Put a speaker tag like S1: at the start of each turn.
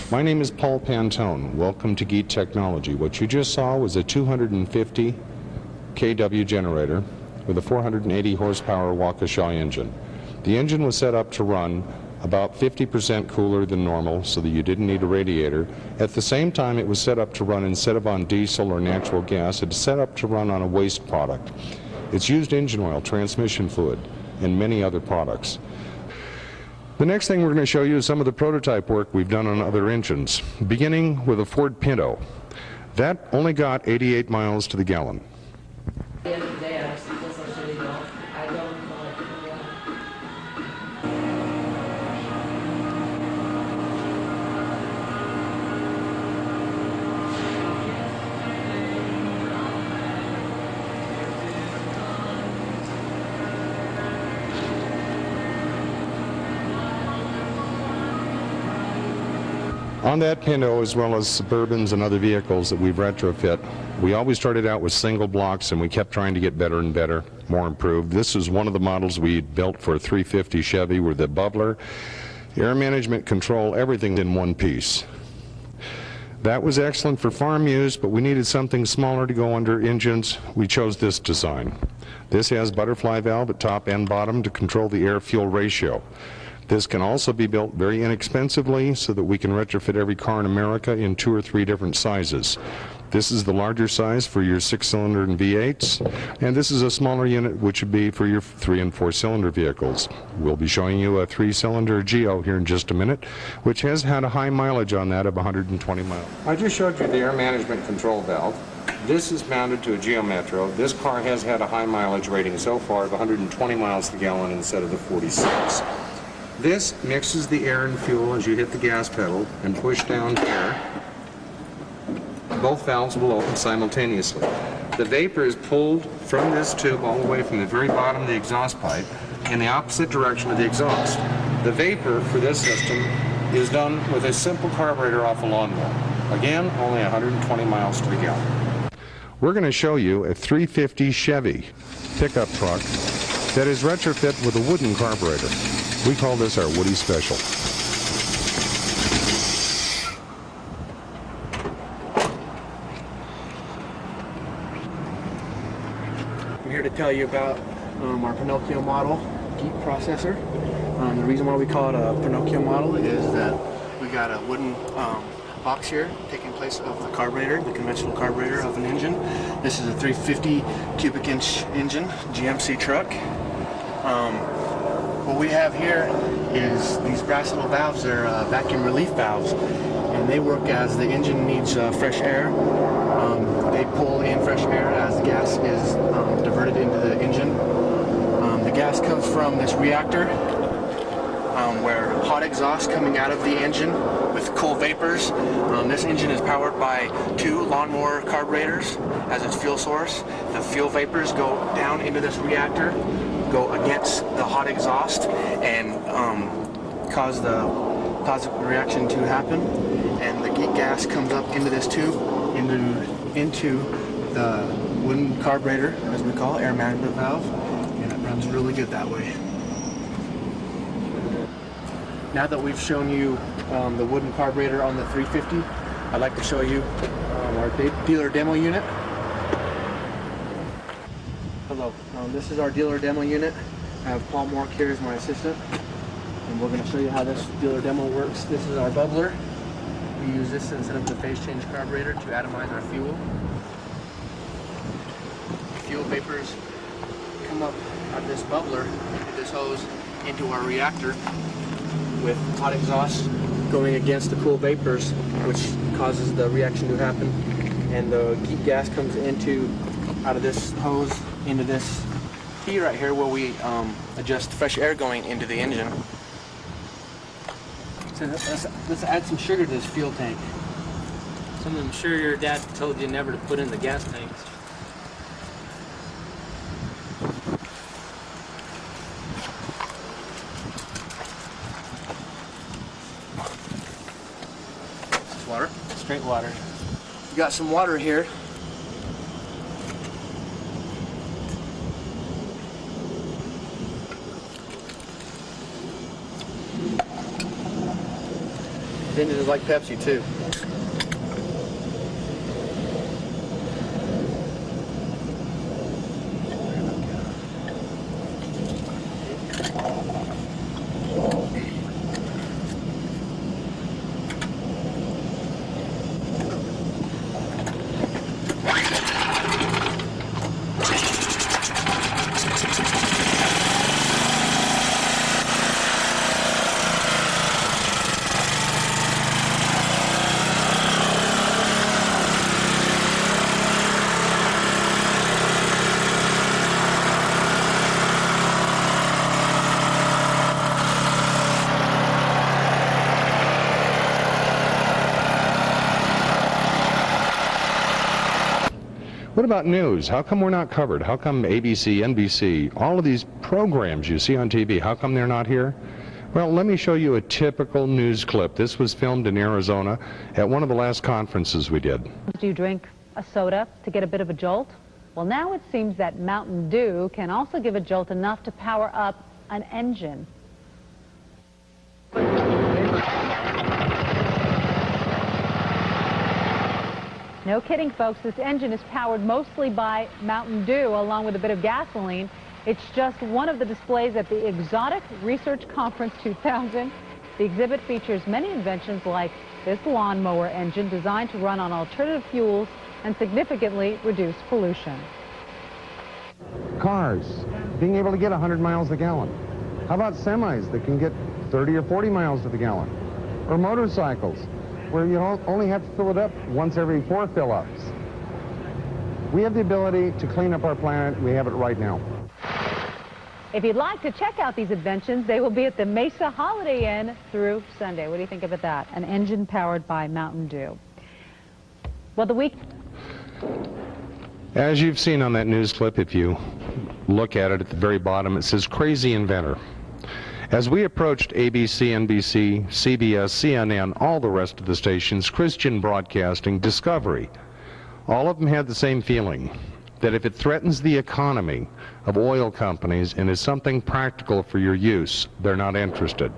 S1: My name is Paul Pantone. Welcome to Geet Technology. What you just saw was a 250 kW generator with a 480 horsepower Waukesha engine. The engine was set up to run about 50% cooler than normal so that you didn't need a radiator. At the same time, it was set up to run, instead of on diesel or natural gas, it's set up to run on a waste product. It's used engine oil, transmission fluid, and many other products. The next thing we're going to show you is some of the prototype work we've done on other engines, beginning with a Ford Pinto. That only got 88 miles to the gallon.
S2: At the end of the day, I just really don't. I don't know.
S1: On that Pinto, as well as Suburbans and other vehicles that we've retrofit, we always started out with single blocks and we kept trying to get better and better, more improved. This is one of the models we built for a 350 Chevy with the bubbler, air management control, everything in one piece. That was excellent for farm use, but we needed something smaller to go under engines. We chose this design. This has butterfly valve at top and bottom to control the air-fuel ratio. This can also be built very inexpensively so that we can retrofit every car in America in 2 or 3 different sizes. This is the larger size for your 6-cylinder and V8s, and this is a smaller unit which would be for your 3- and 4-cylinder vehicles. We'll be showing you a 3-cylinder Geo here in just a minute, which has had a high mileage on that of 120 miles. I just showed you the air management control valve. This is mounted to a Geo Metro. This car has had a high mileage rating so far of 120 miles to the gallon instead of the 46. This mixes the air and fuel as you hit the gas pedal and push down air. Both valves will open simultaneously. The vapor is pulled from this tube all the way from the very bottom of the exhaust pipe in the opposite direction of the exhaust. The vapor for this system is done with a simple carburetor off a lawnmower. Again, only 120 miles to the gallon. We're going to show you a 350 Chevy pickup truck that is retrofit with a wooden carburetor. We call this our Woody Special.
S3: I'm here to tell you about our Pinocchio model Geet processor. The reason why we call it a Pinocchio model is that we got a wooden box here taking place of the carburetor, the conventional carburetor of an engine. This is a 350 cubic inch engine, GMC truck. What we have here is these brass little valves. They're vacuum relief valves, and they work as the engine needs fresh air. They pull in fresh air as the gas is diverted into the engine. The gas comes from this reactor where hot exhaust coming out of the engine with cool vapors. This engine is powered by 2 lawnmower carburetors as its fuel source. The fuel vapors go down into this reactor, go against the hot exhaust, and cause the reaction to happen. And the Geet gas comes up into this tube, into the wooden carburetor, as we call it, air management valve, and it runs really good that way. Now that we've shown you the wooden carburetor on the 350, I'd like to show you our dealer demo unit. Hello, this is our dealer demo unit. I have Paul Mork here as my assistant, and we're going to show you how this dealer demo works. This is our bubbler. We use this instead of the phase change carburetor to atomize our fuel. Fuel vapors come up out of this bubbler, through this hose, into our reactor, with hot exhaust going against the cool vapors, which causes the reaction to happen. And the Geet gas comes out of this hose into this key right here, where we adjust fresh air going into the engine. So let's add some sugar to this fuel tank.
S2: I'm sure your dad told you never to put in the gas tanks.
S3: This is water?
S2: Straight water.
S3: We got some water here. This engine is like Pepsi too.
S1: What about news? How come we're not covered? How come ABC, NBC, all of these programs you see on TV, how come they're not here? Well, let me show you a typical news clip. This was filmed in Arizona at one of the last conferences we did.
S4: Do you drink a soda to get a bit of a jolt? Well, now it seems that Mountain Dew can also give a jolt enough to power up an engine. No kidding, folks. This engine is powered mostly by Mountain Dew, along with a bit of gasoline. It's just one of the displays at the Exotic Research Conference 2000. The exhibit features many inventions like this lawnmower engine designed to run on alternative fuels and significantly reduce pollution.
S1: Cars, being able to get 100 miles a gallon. How about semis that can get 30 or 40 miles to the gallon? Or motorcycles, where you only have to fill it up once every 4 fill-ups. We have the ability to clean up our planet. We have it right now.
S4: If you'd like to check out these inventions, they will be at the Mesa Holiday Inn through Sunday. What do you think about that? An engine powered by Mountain Dew. Well, the week...
S1: As you've seen on that news clip, if you look at it at the very bottom, it says Crazy Inventor. As we approached ABC, NBC, CBS, CNN, all the rest of the stations, Christian Broadcasting, Discovery, all of them had the same feeling, that if it threatens the economy of oil companies and is something practical for your use, they're not interested.